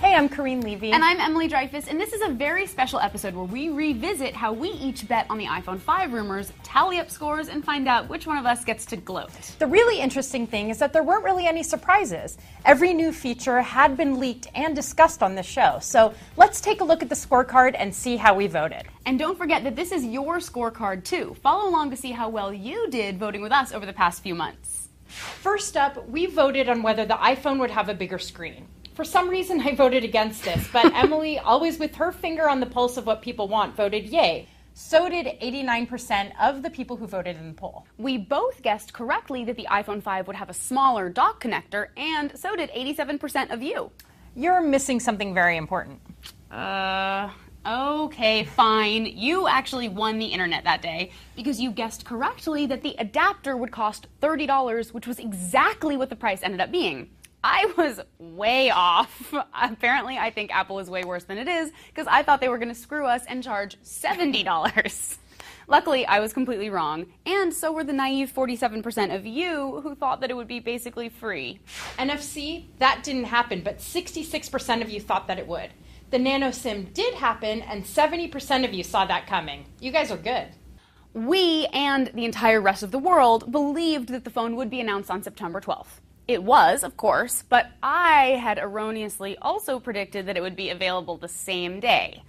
Hey, I'm Corrine Levy. And I'm Emily Dreyfus, and this is a very special episode where we revisit how we each bet on the iPhone 5 rumors, tally up scores, and find out which one of us gets to gloat. The really interesting thing is that there weren't really any surprises. Every new feature had been leaked and discussed on this show. So let's take a look at the scorecard and see how we voted. And don't forget that this is your scorecard too. Follow along to see how well you did voting with us over the past few months. First up, we voted on whether the iPhone would have a bigger screen. For some reason, I voted against this, but Emily, always with her finger on the pulse of what people want, voted yay. So did 89% of the people who voted in the poll. We both guessed correctly that the iPhone 5 would have a smaller dock connector, and so did 87% of you. You're missing something very important. Okay, fine. You actually won the internet that day because you guessed correctly that the adapter would cost $30, which was exactly what the price ended up being. I was way off. Apparently, I think Apple is way worse than it is because I thought they were going to screw us and charge $70. Luckily, I was completely wrong, and so were the naive 47% of you who thought that it would be basically free. NFC, that didn't happen, but 66% of you thought that it would. The Nano SIM did happen, and 70% of you saw that coming. You guys are good. We and the entire rest of the world believed that the phone would be announced on September 12th. It was, of course, but I had erroneously also predicted that it would be available the same day.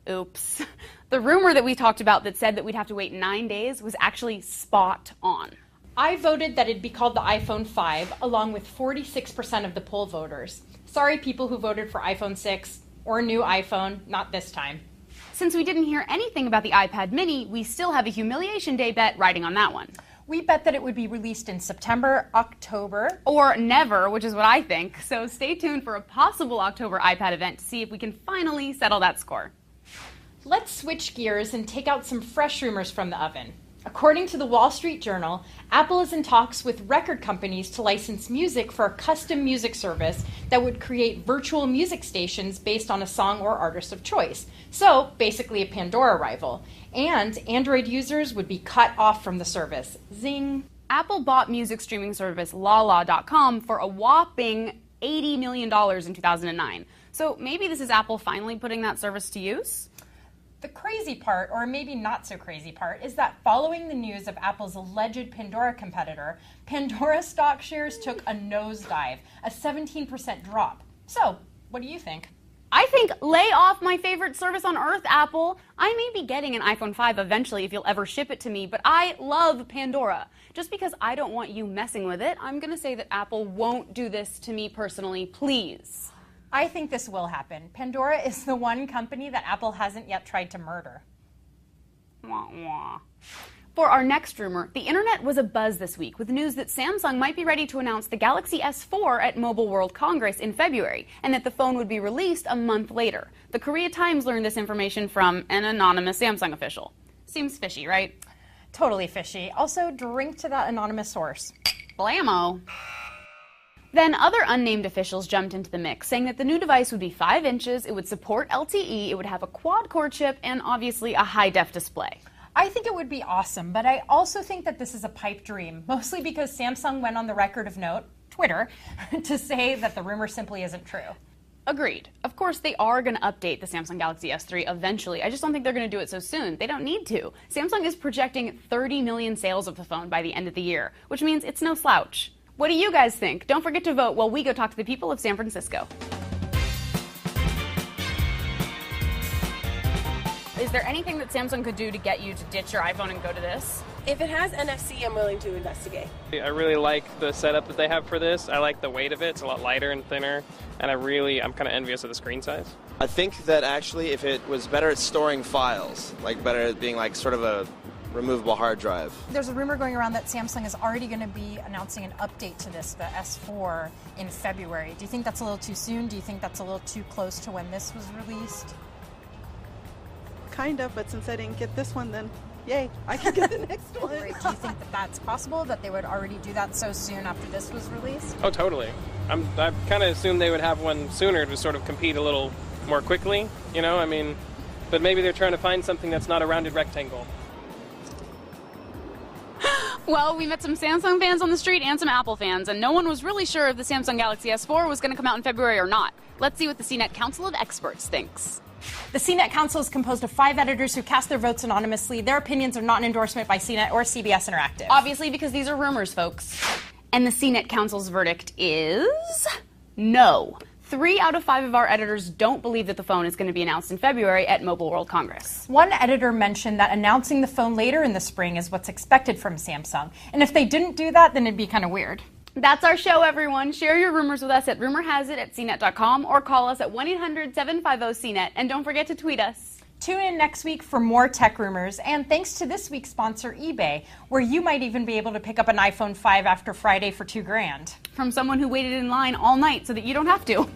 Oops. The rumor that we talked about that said that we'd have to wait 9 days was actually spot on. I voted that it'd be called the iPhone 5, along with 46% of the poll voters. Sorry, people who voted for iPhone 6 or new iPhone, not this time. Since we didn't hear anything about the iPad mini, we still have a humiliation day bet riding on that one. We bet that it would be released in September, October. Or never, which is what I think. So stay tuned for a possible October iPad event to see if we can finally settle that score. Let's switch gears and take out some fresh rumors from the oven. According to the Wall Street Journal, Apple is in talks with record companies to license music for a custom music service that would create virtual music stations based on a song or artist of choice. So, basically a Pandora rival. And Android users would be cut off from the service. Zing. Apple bought music streaming service Lala.com for a whopping $80 million in 2009. So maybe this is Apple finally putting that service to use? The crazy part, or maybe not so crazy part, is that following the news of Apple's alleged Pandora competitor, Pandora stock shares took a nosedive, a 17% drop. So, what do you think? I think lay off my favorite service on earth, Apple. I may be getting an iPhone 5 eventually if you'll ever ship it to me, but I love Pandora. Just because I don't want you messing with it, I'm going to say that Apple won't do this to me personally, please. I think this will happen. Pandora is the one company that Apple hasn't yet tried to murder. Wah, wah. For our next rumor, the internet was abuzz this week with news that Samsung might be ready to announce the Galaxy S4 at Mobile World Congress in February, and that the phone would be released a month later. The Korea Times learned this information from an anonymous Samsung official. Seems fishy, right? Totally fishy. Also, drink to that anonymous source. Blammo. Then other unnamed officials jumped into the mix, saying that the new device would be 5 inches, it would support LTE, it would have a quad-core chip, and obviously a high-def display. I think it would be awesome, but I also think that this is a pipe dream, mostly because Samsung went on the record of note, Twitter, to say that the rumor simply isn't true. Agreed. Of course, they are going to update the Samsung Galaxy S3 eventually. I just don't think they're going to do it so soon. They don't need to. Samsung is projecting 30 million sales of the phone by the end of the year, which means it's no slouch. What do you guys think? Don't forget to vote while we go talk to the people of San Francisco. Is there anything that Samsung could do to get you to ditch your iPhone and go to this? If it has NFC, I'm willing to investigate. I really like the setup that they have for this. I like the weight of it. It's a lot lighter and thinner, and I'm kind of envious of the screen size. I think that actually if it was better at storing files, like better at being like sort of a removable hard drive. There's a rumor going around that Samsung is already going to be announcing an update to this, the S4, in February. Do you think that's a little too soon? Do you think that's a little too close to when this was released? Kind of, but since I didn't get this one, then yay, I can get the next one. Do you think that that's possible, that they would already do that so soon after this was released? Oh, totally. I kind of assumed they would have one sooner to sort of compete a little more quickly, you know, I mean, but maybe they're trying to find something that's not a rounded rectangle. Well, we met some Samsung fans on the street and some Apple fans, and no one was really sure if the Samsung Galaxy S4 was going to come out in February or not. Let's see what the CNET Council of Experts thinks. The CNET Council is composed of 5 editors who cast their votes anonymously. Their opinions are not an endorsement by CNET or CBS Interactive. Obviously, because these are rumors, folks. And the CNET Council's verdict is no. 3 out of 5 of our editors don't believe that the phone is going to be announced in February at Mobile World Congress. One editor mentioned that announcing the phone later in the spring is what's expected from Samsung. And if they didn't do that, then it'd be kind of weird. That's our show, everyone. Share your rumors with us at rumorhasit@cnet.com or call us at 1-800-750-CNET. And don't forget to tweet us. Tune in next week for more tech rumors, and thanks to this week's sponsor, eBay, where you might even be able to pick up an iPhone 5 after Friday for $2,000. From someone who waited in line all night so that you don't have to.